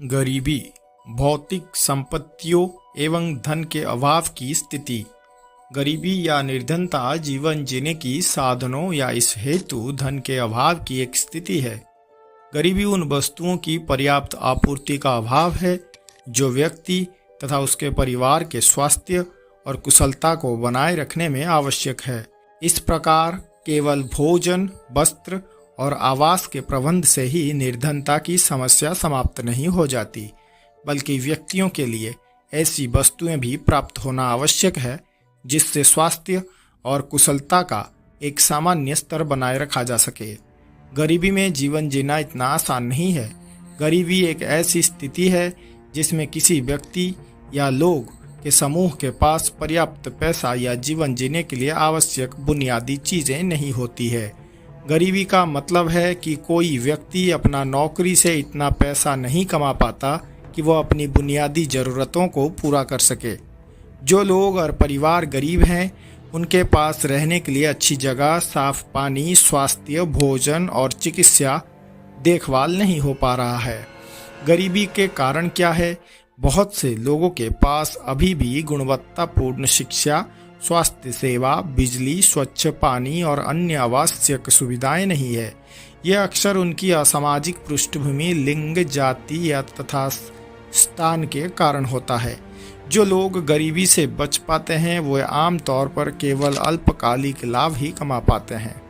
गरीबी भौतिक संपत्तियों एवं धन के अभाव की स्थिति। गरीबी या निर्धनता जीवन जीने की साधनों या इस हेतु धन के अभाव की एक स्थिति है। गरीबी उन वस्तुओं की पर्याप्त आपूर्ति का अभाव है जो व्यक्ति तथा उसके परिवार के स्वास्थ्य और कुशलता को बनाए रखने में आवश्यक है। इस प्रकार केवल भोजन, वस्त्र और आवास के प्रबंध से ही निर्धनता की समस्या समाप्त नहीं हो जाती, बल्कि व्यक्तियों के लिए ऐसी वस्तुएं भी प्राप्त होना आवश्यक है जिससे स्वास्थ्य और कुशलता का एक सामान्य स्तर बनाए रखा जा सके। गरीबी में जीवन जीना इतना आसान नहीं है। गरीबी एक ऐसी स्थिति है जिसमें किसी व्यक्ति या लोग के समूह के पास पर्याप्त पैसा या जीवन जीने के लिए आवश्यक बुनियादी चीजें नहीं होती है। गरीबी का मतलब है कि कोई व्यक्ति अपना नौकरी से इतना पैसा नहीं कमा पाता कि वह अपनी बुनियादी ज़रूरतों को पूरा कर सके। जो लोग और परिवार गरीब हैं, उनके पास रहने के लिए अच्छी जगह, साफ पानी, स्वास्थ्य, भोजन और चिकित्सा देखभाल नहीं हो पा रहा है। गरीबी के कारण क्या है? बहुत से लोगों के पास अभी भी गुणवत्तापूर्ण शिक्षा, स्वास्थ्य सेवा, बिजली, स्वच्छ पानी और अन्य आवश्यक सुविधाएं नहीं है। यह अक्सर उनकी असामाजिक पृष्ठभूमि, लिंग, जाति या तथा स्थान के कारण होता है। जो लोग गरीबी से बच पाते हैं वे आमतौर पर केवल अल्पकालिक लाभ ही कमा पाते हैं।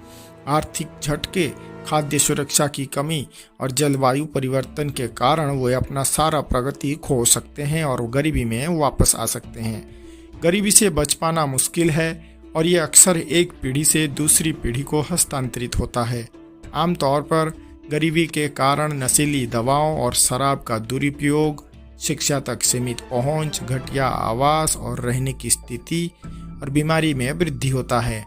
आर्थिक झटके, खाद्य सुरक्षा की कमी और जलवायु परिवर्तन के कारण वे अपना सारा प्रगति खो सकते हैं और गरीबी में वापस आ सकते हैं। गरीबी से बच पाना मुश्किल है और ये अक्सर एक पीढ़ी से दूसरी पीढ़ी को हस्तांतरित होता है। आमतौर पर गरीबी के कारण नशीली दवाओं और शराब का दुरुपयोग, शिक्षा तक सीमित पहुंच, घटिया आवास और रहने की स्थिति और बीमारी में वृद्धि होता है।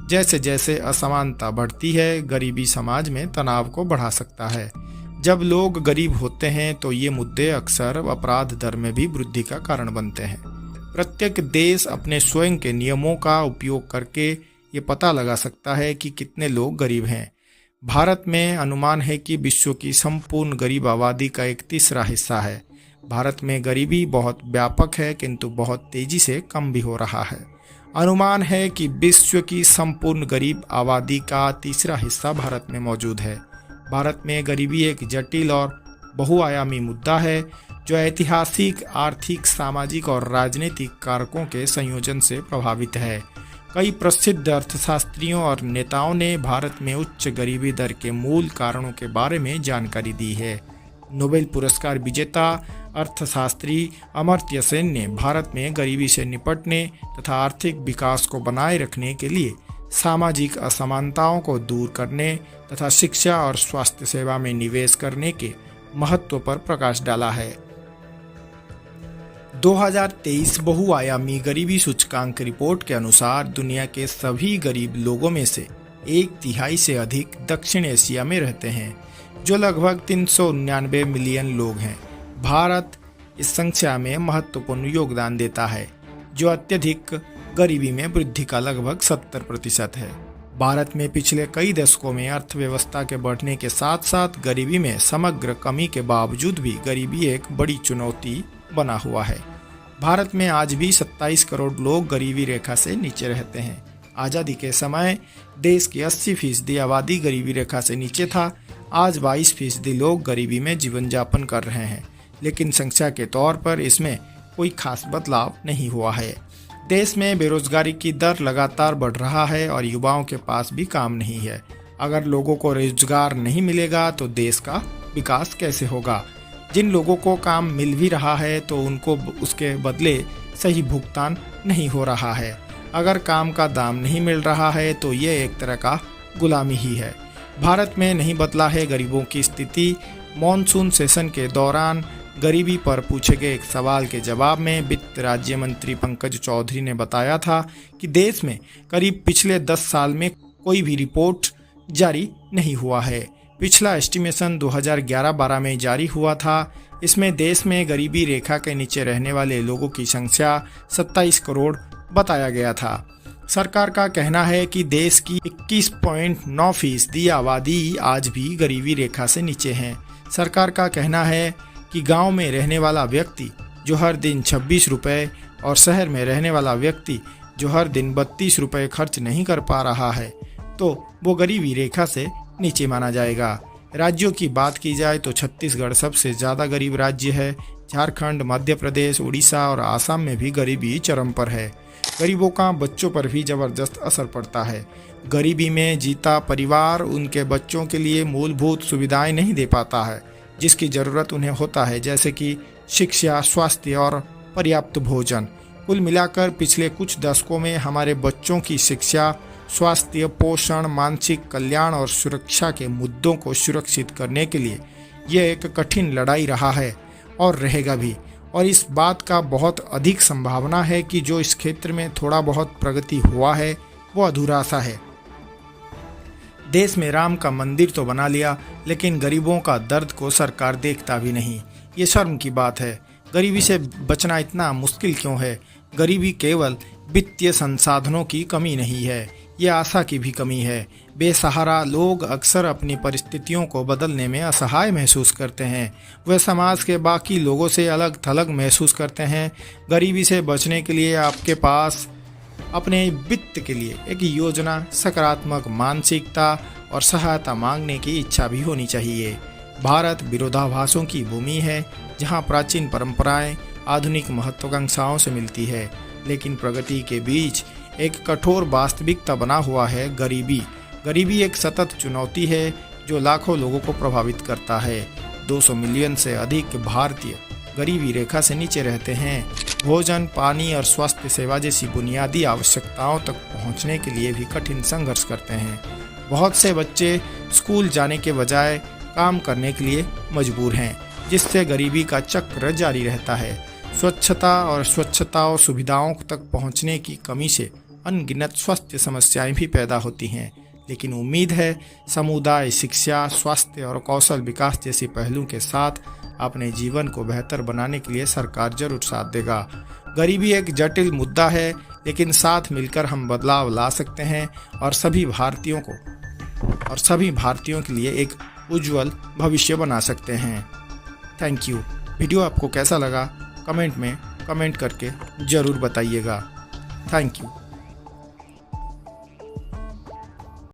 जैसे जैसे असमानता बढ़ती है, गरीबी समाज में तनाव को बढ़ा सकता है। जब लोग गरीब होते हैं तो ये मुद्दे अक्सर अपराध दर में भी वृद्धि का कारण बनते हैं। प्रत्येक देश अपने स्वयं के नियमों का उपयोग करके ये पता लगा सकता है कि कितने लोग गरीब हैं। भारत में अनुमान है कि विश्व की संपूर्ण गरीब आबादी का एक तीसरा हिस्सा है। भारत में गरीबी बहुत व्यापक है किंतु बहुत तेजी से कम भी हो रहा है। अनुमान है कि विश्व की संपूर्ण गरीब आबादी का तीसरा हिस्सा भारत में मौजूद है। भारत में गरीबी एक जटिल और बहुआयामी मुद्दा है जो ऐतिहासिक, आर्थिक, सामाजिक और राजनीतिक कारकों के संयोजन से प्रभावित है। कई प्रसिद्ध अर्थशास्त्रियों और नेताओं ने भारत में उच्च गरीबी दर के मूल कारणों के बारे में जानकारी दी है। नोबेल पुरस्कार विजेता अर्थशास्त्री अमर्त्य सेन ने भारत में गरीबी से निपटने तथा आर्थिक विकास को बनाए रखने के लिए सामाजिक असमानताओं को दूर करने तथा शिक्षा और स्वास्थ्य सेवा में निवेश करने के महत्व पर प्रकाश डाला है। 2023 बहुआयामी गरीबी सूचकांक रिपोर्ट के अनुसार दुनिया के सभी गरीब लोगों में से 1/3 से अधिक दक्षिण एशिया में रहते हैं, जो लगभग 399 मिलियन लोग हैं। भारत इस संख्या में महत्वपूर्ण योगदान देता है, जो अत्यधिक गरीबी में वृद्धि का लगभग 70% है। भारत में पिछले कई दशकों में अर्थव्यवस्था के बढ़ने के साथ साथ गरीबी में समग्र कमी के बावजूद भी गरीबी एक बड़ी चुनौती बना हुआ है। भारत में आज भी 27 करोड़ लोग गरीबी रेखा से नीचे रहते हैं। आज़ादी के समय देश की 80% आबादी गरीबी रेखा से नीचे था। आज 22% लोग गरीबी में जीवन यापन कर रहे हैं, लेकिन संख्या के तौर पर इसमें कोई खास बदलाव नहीं हुआ है। देश में बेरोजगारी की दर लगातार बढ़ रहा है और युवाओं के पास भी काम नहीं है। अगर लोगों को रोजगार नहीं मिलेगा तो देश का विकास कैसे होगा? जिन लोगों को काम मिल भी रहा है तो उनको उसके बदले सही भुगतान नहीं हो रहा है। अगर काम का दाम नहीं मिल रहा है तो ये एक तरह का गुलामी ही है। भारत में नहीं बदला है गरीबों की स्थिति। मॉनसून सेशन के दौरान गरीबी पर पूछे गए एक सवाल के जवाब में वित्त राज्य मंत्री पंकज चौधरी ने बताया था कि देश में करीब पिछले 10 साल में कोई भी रिपोर्ट जारी नहीं हुआ है। पिछला एस्टिमेशन 2011-12 में जारी हुआ था। इसमें देश में गरीबी रेखा के नीचे रहने वाले लोगों की संख्या 27 करोड़ बताया गया था। सरकार का कहना है कि देश की 21.9% आबादी आज भी गरीबी रेखा से नीचे है। सरकार का कहना है कि गांव में रहने वाला व्यक्ति जो हर दिन 26 रुपये और शहर में रहने वाला व्यक्ति जो हर दिन 32 रुपये खर्च नहीं कर पा रहा है तो वो गरीबी रेखा से नीचे माना जाएगा। राज्यों की बात की जाए तो छत्तीसगढ़ सबसे ज़्यादा गरीब राज्य है। झारखंड, मध्य प्रदेश, उड़ीसा और आसाम में भी गरीबी चरम पर है। गरीबों का बच्चों पर भी ज़बरदस्त असर पड़ता है। गरीबी में जीता परिवार उनके बच्चों के लिए मूलभूत सुविधाएं नहीं दे पाता है जिसकी ज़रूरत उन्हें होता है, जैसे कि शिक्षा, स्वास्थ्य और पर्याप्त भोजन। कुल मिलाकर पिछले कुछ दशकों में हमारे बच्चों की शिक्षा, स्वास्थ्य, पोषण, मानसिक कल्याण और सुरक्षा के मुद्दों को सुरक्षित करने के लिए यह एक कठिन लड़ाई रहा है और रहेगा भी। और इस बात का बहुत अधिक संभावना है कि जो इस क्षेत्र में थोड़ा बहुत प्रगति हुआ है वो अधूरा सा है। देश में राम का मंदिर तो बना लिया, लेकिन गरीबों का दर्द को सरकार देखता भी नहीं। ये शर्म की बात है। गरीबी से बचना इतना मुश्किल क्यों है? गरीबी केवल वित्तीय संसाधनों की कमी नहीं है, ये आशा की भी कमी है। बेसहारा लोग अक्सर अपनी परिस्थितियों को बदलने में असहाय महसूस करते हैं। वे समाज के बाकी लोगों से अलग थलग महसूस करते हैं। गरीबी से बचने के लिए आपके पास अपने वित्त के लिए एक योजना, सकारात्मक मानसिकता और सहायता मांगने की इच्छा भी होनी चाहिए। भारत विरोधाभासों की भूमि है, जहां प्राचीन परंपराएं आधुनिक महत्वाकांक्षाओं से मिलती है, लेकिन प्रगति के बीच एक कठोर वास्तविकता बना हुआ है गरीबी। गरीबी एक सतत चुनौती है जो लाखों लोगों को प्रभावित करता है। 200 मिलियन से अधिक भारतीय गरीबी रेखा से नीचे रहते हैं। भोजन, पानी और स्वास्थ्य सेवा जैसी बुनियादी आवश्यकताओं तक पहुंचने के लिए भी कठिन संघर्ष करते हैं। बहुत से बच्चे स्कूल जाने के बजाय काम करने के लिए मजबूर हैं, जिससे गरीबी का चक्र जारी रहता है। स्वच्छता और सुविधाओं तक पहुंचने की कमी से अनगिनत स्वास्थ्य समस्याएं भी पैदा होती हैं, लेकिन उम्मीद है समुदाय शिक्षा, स्वास्थ्य और कौशल विकास जैसे पहलू के साथ अपने जीवन को बेहतर बनाने के लिए सरकार जरूर साथ देगा। गरीबी एक जटिल मुद्दा है, लेकिन साथ मिलकर हम बदलाव ला सकते हैं और सभी भारतीयों के लिए एक उज्जवल भविष्य बना सकते हैं। Thank you. वीडियो आपको कैसा लगा कमेंट में कमेंट करके ज़रूर बताइएगा। Thank you.